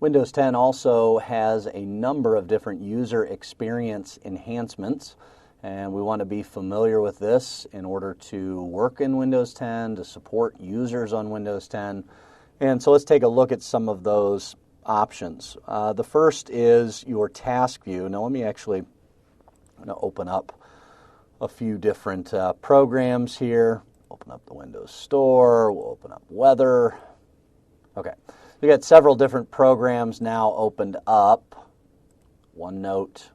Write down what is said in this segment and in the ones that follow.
Windows 10 also has a number of different user experience enhancements, and we want to be familiar with this in order to work in Windows 10, to support users on Windows 10. And so let's take a look at some of those options. The first is your task view. Now let me I'm going to open up a few different programs here. Open up the Windows Store, we'll open up Weather. Okay, we got several different programs now opened up. OneNote.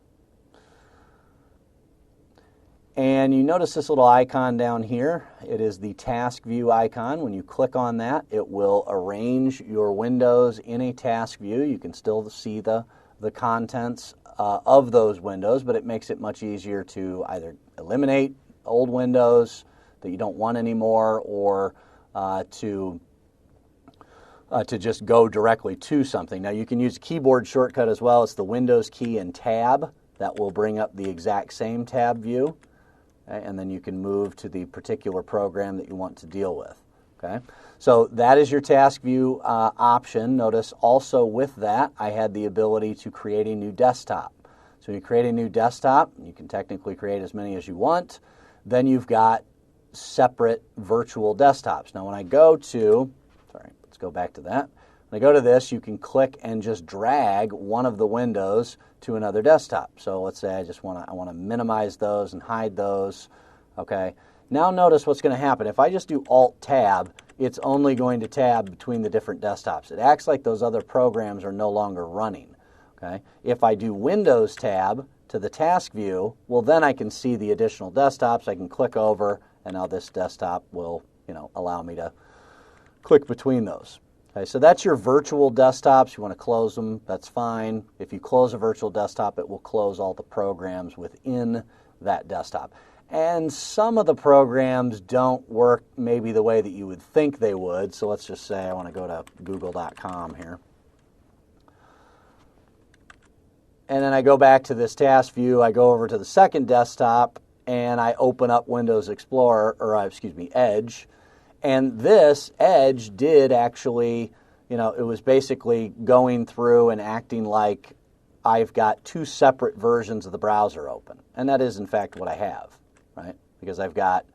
And you notice this little icon down here. It is the task view icon. When you click on that, it will arrange your windows in a task view. You can still see the contents of those windows, but it makes it much easier to either eliminate old windows that you don't want anymore, or to just go directly to something. Now you can use a keyboard shortcut as well. It's the Windows key and Tab. That will bring up the exact same tab view. Okay, and then you can move to the particular program that you want to deal with. Okay, so that is your task view option. Notice also with that, I had the ability to create a new desktop. So when you create a new desktop, you can technically create as many as you want. Then you've got separate virtual desktops. Now when I go to, let's go back to that. When I go to this, you can click and just drag one of the windows to another desktop. So let's say I want to minimize those and hide those. Okay. Now notice what's going to happen. If I just do Alt-Tab, it's only going to tab between the different desktops. It acts like those other programs are no longer running. Okay. If I do Windows Tab to the task view, well then I can see the additional desktops. I can click over, and now this desktop will, allow me to click between those. Okay, so that's your virtual desktops. You want to close them, that's fine. If you close a virtual desktop, it will close all the programs within that desktop. And some of the programs don't work maybe the way that you would think they would. So let's just say I want to go to google.com here. And then I go back to this task view. I go over to the second desktop, and I open up Windows Explorer, Edge. And this Edge did actually, it was basically going through and acting like I've got two separate versions of the browser open. And that is, in fact, what I have, right? Because I've got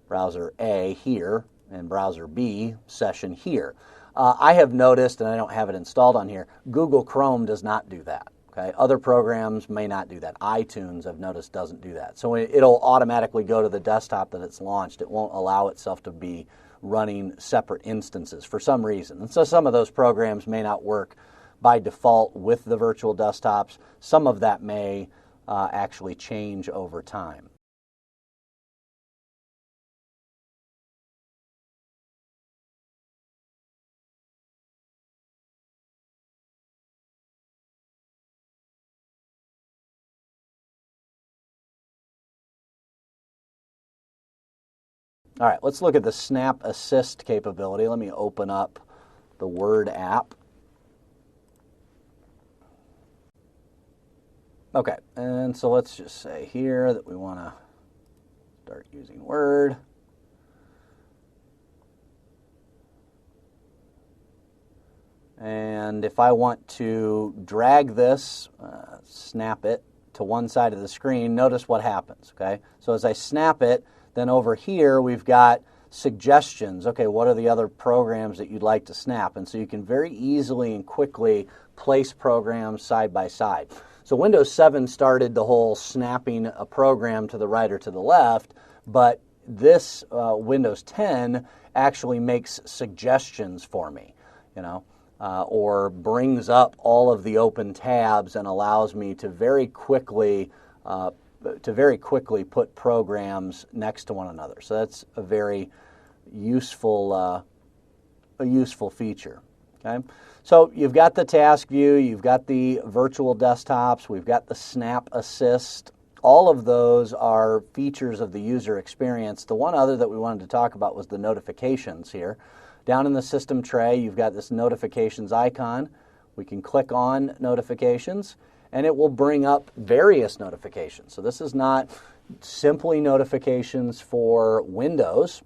browser A here and browser B session here. I have noticed, and I don't have it installed on here, Google Chrome does not do that. Okay? Other programs may not do that. iTunes, I've noticed, doesn't do that. So it'll automatically go to the desktop that it's launched. It won't allow itself to be running separate instances for some reason. And so some of those programs may not work by default with the virtual desktops. Some of that may actually change over time. All right, let's look at the Snap Assist capability. Let me open up the Word app. Okay, and so let's just say here that we want to start using Word. And if I want to drag this, snap it to one side of the screen, notice what happens, okay? So as I snap it, then over here we've got suggestions. Okay, what are the other programs that you'd like to snap? And so you can very easily and quickly place programs side by side. So Windows 7 started the whole snapping a program to the right or to the left, but this Windows 10 actually makes suggestions for me, or brings up all of the open tabs and allows me to very quickly put programs next to one another. So that's a very useful feature. Okay, so you've got the task view, you've got the virtual desktops, we've got the Snap Assist. All of those are features of the user experience. The one other that we wanted to talk about was the notifications here. Down in the system tray, you've got this notifications icon. We can click on notifications, and it will bring up various notifications. So this is not simply notifications for Windows.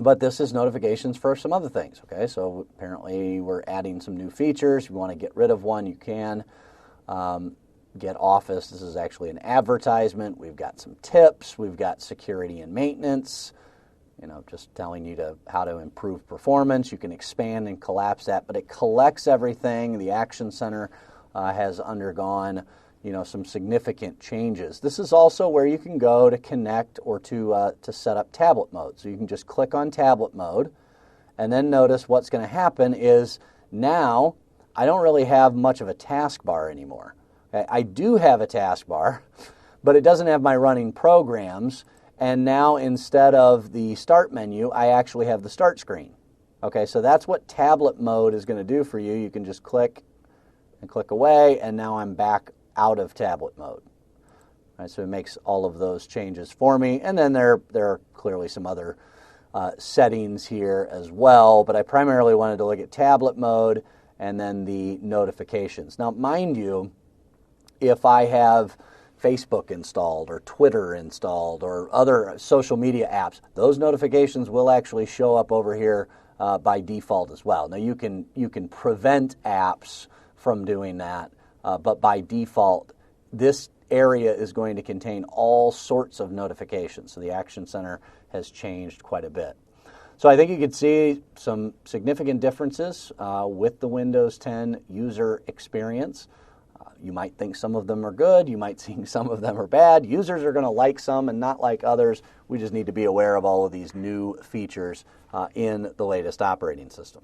But this is notifications for some other things, okay? So apparently we're adding some new features. If you want to get rid of one, you can. Get Office, this is actually an advertisement. We've got some tips. We've got security and maintenance, just telling you how to improve performance. You can expand and collapse that, but it collects everything. The Action Center has undergone some significant changes. This is also where you can go to connect or to set up tablet mode. So you can just click on tablet mode, and then notice what's going to happen is now I don't really have much of a taskbar anymore. Okay? I do have a taskbar, but it doesn't have my running programs, and now instead of the start menu, I actually have the start screen. Okay, so that's what tablet mode is going to do for you. You can just click and click away, and now I'm back out of tablet mode. All right, so it makes all of those changes for me. And then there are clearly some other settings here as well, but I primarily wanted to look at tablet mode and then the notifications. Now, mind you, if I have Facebook installed or Twitter installed or other social media apps, those notifications will actually show up over here by default as well. Now, you can prevent apps from doing that, but by default, this area is going to contain all sorts of notifications. So the Action Center has changed quite a bit. So I think you could see some significant differences with the Windows 10 user experience. You might think some of them are good. You might think some of them are bad. Users are going to like some and not like others. We just need to be aware of all of these new features in the latest operating system.